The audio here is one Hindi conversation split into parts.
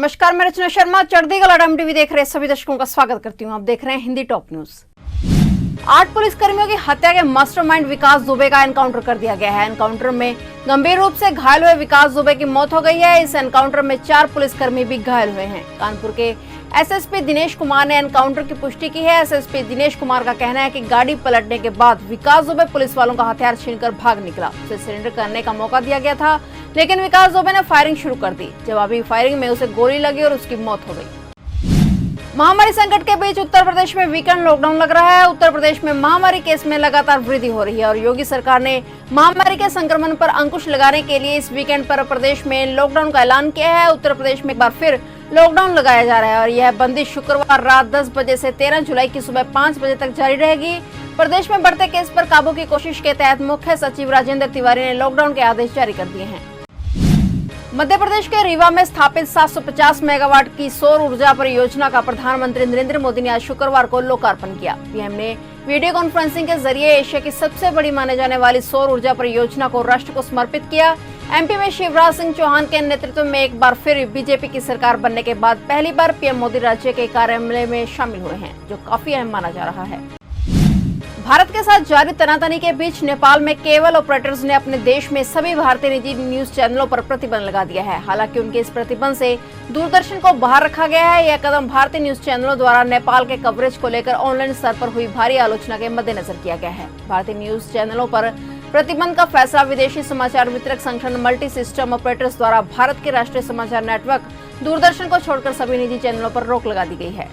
नमस्कार, मैं रचना शर्मा चढ़दीगढ़ अडम टीवी देख रहे सभी दर्शकों का स्वागत करती हूं। आप देख रहे हैं हिंदी टॉप न्यूज। 8 पुलिसकर्मियों की हत्या के मास्टरमाइंड विकास दुबे का एनकाउंटर कर दिया गया है। एनकाउंटर में गंभीर रूप से घायल हुए विकास दुबे की मौत हो गई है। इस एनकाउंटर में 4 पुलिसकर्मी भी घायल हुए हैं। कानपुर के एसएसपी दिनेश कुमार ने एनकाउंटर की पुष्टि की है। एसएसपी दिनेश कुमार का कहना है कि गाड़ी पलटने के बाद विकास दुबे पुलिस वालों का हथियार छीनकर भाग निकला। उसे सरेंडर करने का मौका दिया गया था, लेकिन विकास दुबे ने फायरिंग शुरू कर दी। जवाबी फायरिंग में उसे गोली लगी और उसकी मौत हो गई। महामारी संकट के बीच उत्तर प्रदेश में वीकेंड लॉकडाउन लग रहा है। उत्तर प्रदेश में महामारी केस में लगातार वृद्धि हो रही है और योगी सरकार ने महामारी के संक्रमण पर अंकुश लगाने के लिए इस वीकेंड पर प्रदेश में लॉकडाउन का ऐलान किया है। उत्तर प्रदेश में एक बार फिर लॉकडाउन लगाया जा रहा है और यह बंदी शुक्रवार रात 10 बजे से 13 जुलाई की सुबह 5 बजे तक जारी रहेगी। प्रदेश में बढ़ते केस पर काबू की कोशिश के तहत मुख्य सचिव राजेंद्र तिवारी ने लॉकडाउन के आदेश जारी कर दिए हैं। मध्य प्रदेश के रीवा में स्थापित 750 मेगावाट की सौर ऊर्जा परियोजना का प्रधानमंत्री नरेंद्र मोदी ने आज शुक्रवार को लोकार्पण किया। पीएम ने वीडियो कॉन्फ्रेंसिंग के जरिए एशिया की सबसे बड़ी माने जाने वाली सौर ऊर्जा परियोजना को राष्ट्र को समर्पित किया। एमपी में शिवराज सिंह चौहान के नेतृत्व में एक बार फिर बीजेपी की सरकार बनने के बाद पहली बार पीएम मोदी राज्य के कार्यालय में शामिल हुए हैं, जो काफी अहम माना जा रहा है। भारत के साथ जारी तनातनी के बीच नेपाल में केबल ऑपरेटर्स ने अपने देश में सभी भारतीय निजी न्यूज चैनलों पर प्रतिबंध लगा दिया है। हालांकि उनके इस प्रतिबंध से दूरदर्शन को बाहर रखा गया है। यह कदम भारतीय न्यूज चैनलों द्वारा नेपाल के कवरेज को लेकर ऑनलाइन स्तर पर हुई भारी आलोचना के मद्देनजर किया गया है। भारतीय न्यूज चैनलों पर प्रतिबंध का फैसला विदेशी समाचार वितरक संगठन मल्टी सिस्टम ऑपरेटर्स द्वारा भारत के राष्ट्रीय समाचार नेटवर्क दूरदर्शन को छोड़कर सभी निजी चैनलों पर रोक लगा दी गई है।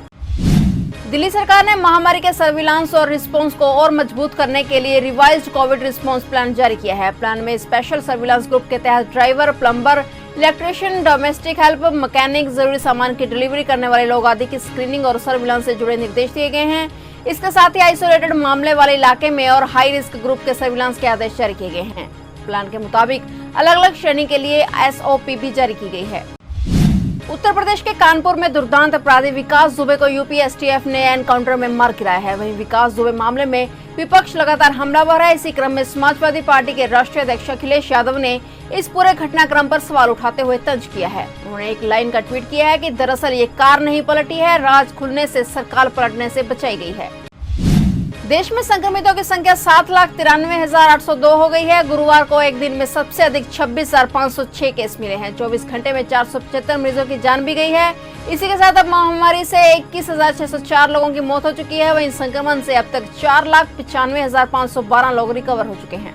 दिल्ली सरकार ने महामारी के सर्विलांस और रिस्पांस को और मजबूत करने के लिए रिवाइज्ड कोविड रिस्पांस प्लान जारी किया है। प्लान में स्पेशल सर्विलांस ग्रुप के तहत driver, plumber, electrician, domestic help, mechanic, जरूरी सामान की डिलीवरी करने वाले लोग आदि की स्क्रीनिंग और सर्विलांस से जुड़े निर्देश दिए गए हैं। इसके साथ ही आइसोलेटेड मामले वाले इलाके में और हाई रिस्क ग्रुप के सर्विलांस के आदेश जारी किए गए हैं। प्लान के मुताबिक अलग अलग श्रेणी के लिए एसओपी भी जारी की गई है। उत्तर प्रदेश के कानपुर में दुर्दांत अपराधी विकास दुबे को यूपी एसटीएफ ने एनकाउंटर में मार गिराया है। वहीं विकास दुबे मामले में विपक्ष लगातार हमलावर है। इसी क्रम में समाजवादी पार्टी के राष्ट्रीय अध्यक्ष अखिलेश यादव ने इस पूरे घटनाक्रम पर सवाल उठाते हुए तंज किया है। उन्होंने एक लाइन का ट्वीट किया है कि दरअसल ये कार नहीं पलटी है, राज खुलने से सरकार पलटने से बचाई गई है। देश में संक्रमितों की संख्या 7,93,802 हो गई है। गुरुवार को एक दिन में सबसे अधिक 26,506 केस मिले हैं। 24 घंटे में 475 मरीजों की जान भी गई है। इसी के साथ अब महामारी से 21,604 लोगों की मौत हो चुकी है। वहीं संक्रमण से अब तक 4,95,512 लोग रिकवर हो चुके हैं।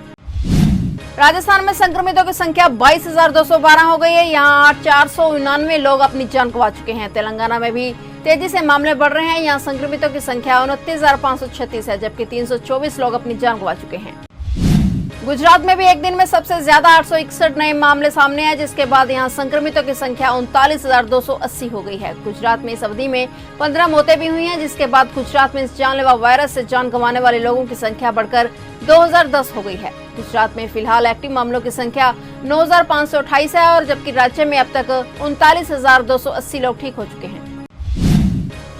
राजस्थान में संक्रमितों की संख्या 22,212 हो गई है। यहाँ 499 लोग अपनी जान गंवा चुके हैं। तेलंगाना में भी तेजी से मामले बढ़ रहे हैं। यहाँ संक्रमितों की संख्या 29,536 है, जबकि 324 लोग अपनी जान गंवा चुके हैं। गुजरात में भी एक दिन में सबसे ज्यादा 861 नए मामले सामने आए, जिसके बाद यहाँ संक्रमितों की संख्या 39,280 हो गई है। गुजरात में इस अवधि में 15 मौतें भी हुई हैं, जिसके बाद गुजरात में इस जानलेवा वायरस से जान गंवाने वाले लोगों की संख्या बढ़कर 2010 हो गई है। गुजरात में फिलहाल एक्टिव मामलों की संख्या 9,528 है और जबकि राज्य में अब तक 39,280 लोग ठीक हो चुके हैं।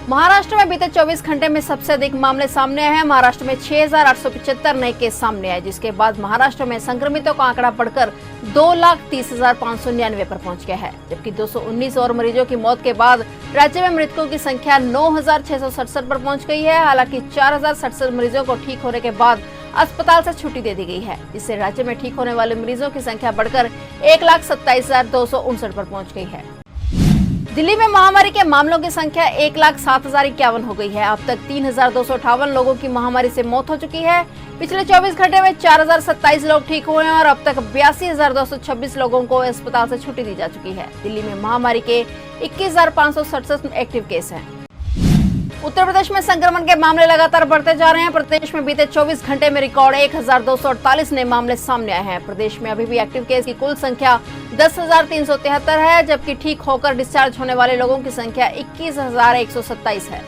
महाराष्ट्र में बीते 24 घंटे में सबसे अधिक मामले सामने आए हैं। महाराष्ट्र में 6,875 नए केस सामने आए, जिसके बाद महाराष्ट्र में संक्रमितों का आंकड़ा बढ़कर 2,30,599 पर पहुंच गया है। जबकि 219 और मरीजों की मौत के बाद राज्य में मृतकों की संख्या 9,667 पर पहुंच गई है। हालांकि 4,067 मरीजों को ठीक होने के बाद अस्पताल से छुट्टी दे दी गई है, जिससे राज्य में ठीक होने वाले मरीजों की संख्या बढ़कर 1,27,259 पर पहुंच गई है। दिल्ली में महामारी के मामलों की संख्या 1,07,051 हो गई है। अब तक 3,258 लोगों की महामारी से मौत हो चुकी है। पिछले 24 घंटे में 4,027 लोग ठीक हुए हैं और अब तक 82,226 लोगों को अस्पताल से छुट्टी दी जा चुकी है। दिल्ली में महामारी के 21,567 एक्टिव केस हैं। उत्तर प्रदेश में संक्रमण के मामले लगातार बढ़ते जा रहे हैं। प्रदेश में बीते 24 घंटे में रिकॉर्ड 1,248 नए मामले सामने आए हैं। प्रदेश में अभी भी एक्टिव केस की कुल संख्या 10,373 है, जबकि ठीक होकर डिस्चार्ज होने वाले लोगों की संख्या 21,127 है।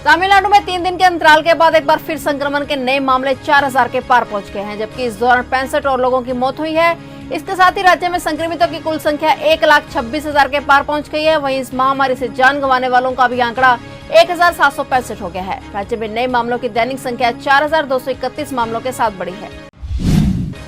तमिलनाडु में 3 दिन के अंतराल के बाद एक बार फिर संक्रमण के नए मामले 4,000 के पार पहुंच गए हैं, जबकि इस दौरान 65 और लोगों की मौत हुई है। इसके साथ ही राज्य में संक्रमितों की कुल संख्या 1,26,000 के पार पहुंच गई है। वहीं इस महामारी से जान गंवाने वालों का भी आंकड़ा 1,765 हो गया है। राज्य में नए मामलों की दैनिक संख्या 4,231 मामलों के साथ बढ़ी है।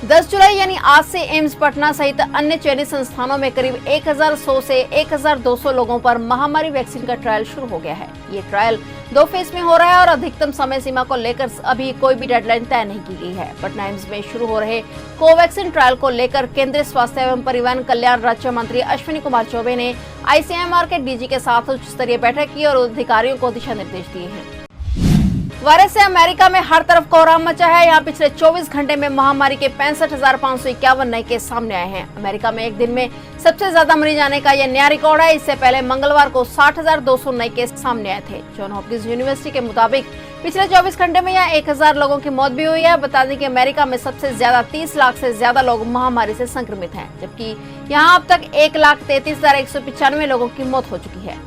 10 जुलाई यानी आज से एम्स पटना सहित अन्य चयनित संस्थानों में करीब 1100 से 1200 लोगों पर महामारी वैक्सीन का ट्रायल शुरू हो गया है। ये ट्रायल 2 फेज में हो रहा है और अधिकतम समय सीमा को लेकर अभी कोई भी डेडलाइन तय नहीं की गई है। पटना एम्स में शुरू हो रहे कोवैक्सीन ट्रायल को लेकर केंद्रीय स्वास्थ्य एवं परिवहन कल्याण राज्य मंत्री अश्विनी कुमार चौबे ने ICMR के DG के साथ उच्च स्तरीय बैठक की और अधिकारियों को दिशा निर्देश दिए हैं। वायरस से अमेरिका में हर तरफ कोहराम मचा है। यहाँ पिछले 24 घंटे में महामारी के 65,551 नए केस सामने आए हैं। अमेरिका में एक दिन में सबसे ज्यादा मरीज आने का यह नया रिकॉर्ड है। इससे पहले मंगलवार को 60,200 नए केस सामने आए थे। जॉन हॉपकिंस यूनिवर्सिटी के मुताबिक पिछले 24 घंटे में यहाँ 1000 लोगों की मौत भी हुई है। बता दें कि अमेरिका में सबसे ज्यादा 30 लाख से ज्यादा लोग महामारी से संक्रमित हैं, जबकि यहाँ अब तक 1,33,195 लोगों की मौत हो चुकी है।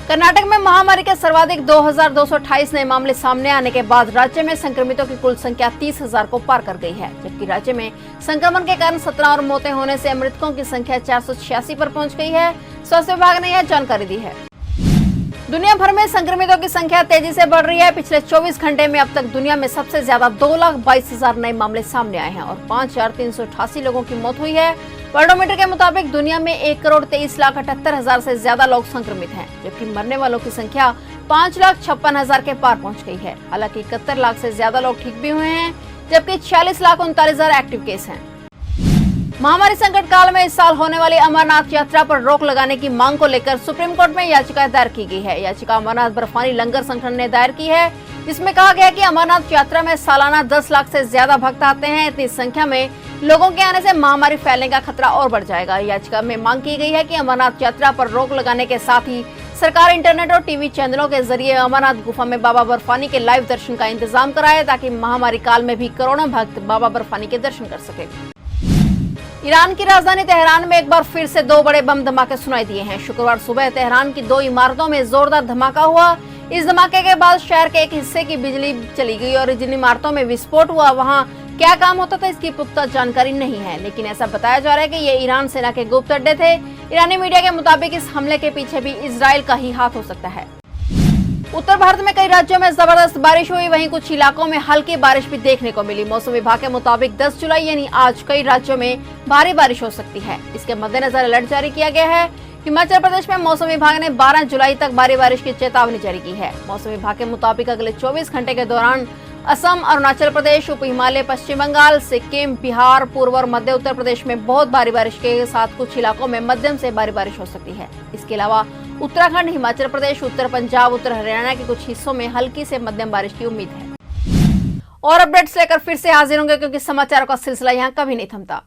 कर्नाटक में महामारी के सर्वाधिक 2,228 नए मामले सामने आने के बाद राज्य में संक्रमितों की कुल संख्या 30,000 को पार कर गई है, जबकि राज्य में संक्रमण के कारण 17 और मौतें होने से मृतकों की संख्या 486 पर पहुंच गई है। स्वास्थ्य विभाग ने यह जानकारी दी है। दुनिया भर में संक्रमितों की संख्या तेजी से बढ़ रही है। पिछले 24 घंटे में अब तक दुनिया में सबसे ज्यादा 2,22,000 नए मामले सामने आए हैं और 5,388 लोगों की मौत हुई है। वर्ल्डोमीटर के मुताबिक दुनिया में 1,23,78,000 से ज्यादा लोग संक्रमित हैं, जबकि मरने वालों की संख्या 5,56,000 के पार पहुंच गई है। हालांकि 71 लाख से ज्यादा लोग ठीक भी हुए हैं, जबकि 46,39,000 एक्टिव केस हैं। महामारी संकट काल में इस साल होने वाली अमरनाथ यात्रा पर रोक लगाने की मांग को लेकर सुप्रीम कोर्ट में याचिका दायर की गई है। याचिका अमरनाथ बर्फानी लंगर संगठन ने दायर की है, जिसमें कहा गया कि अमरनाथ यात्रा में सालाना 10 लाख से ज्यादा भक्त आते हैं। इतनी संख्या में लोगों के आने से महामारी फैलने का खतरा और बढ़ जाएगा। याचिका में मांग की गई है कि अमरनाथ यात्रा पर रोक लगाने के साथ ही सरकार इंटरनेट और टीवी चैनलों के जरिए अमरनाथ गुफा में बाबा बर्फानी के लाइव दर्शन का इंतजाम कराए, ताकि महामारी काल में भी करोड़ों भक्त बाबा बर्फानी के दर्शन कर सके। ईरान की राजधानी तेहरान में एक बार फिर से 2 बड़े बम धमाके सुनाई दिए हैं। शुक्रवार सुबह तेहरान की 2 इमारतों में जोरदार धमाका हुआ। इस धमाके के बाद शहर के एक हिस्से की बिजली चली गई और जिन इमारतों में विस्फोट हुआ वहां क्या काम होता था इसकी पुख्ता जानकारी नहीं है, लेकिन ऐसा बताया जा रहा है कि ये ईरान सेना के गुप्त अड्डे थे। ईरानी मीडिया के मुताबिक इस हमले के पीछे भी इजराइल का ही हाथ हो सकता है। उत्तर भारत में कई राज्यों में जबरदस्त बारिश हुई, वहीं कुछ इलाकों में हल्की बारिश भी देखने को मिली। मौसम विभाग के मुताबिक 10 जुलाई यानी आज कई राज्यों में भारी बारिश हो सकती है। इसके मद्देनजर अलर्ट जारी किया गया है। हिमाचल प्रदेश में मौसम विभाग ने 12 जुलाई तक भारी बारिश की चेतावनी जारी की है। मौसम विभाग के मुताबिक अगले 24 घंटे के दौरान असम, अरुणाचल प्रदेश, उप हिमालय, पश्चिम बंगाल, सिक्किम, बिहार, पूर्व और मध्य उत्तर प्रदेश में बहुत भारी बारिश के साथ कुछ इलाकों में मध्यम से भारी बारिश हो सकती है। इसके अलावा उत्तराखंड, हिमाचल प्रदेश, उत्तर पंजाब, उत्तर हरियाणा के कुछ हिस्सों में हल्की से मध्यम बारिश की उम्मीद है। और अपडेट्स लेकर फिर से हाजिर होंगे, क्योंकि समाचारों का सिलसिला यहाँ कभी नहीं थमता।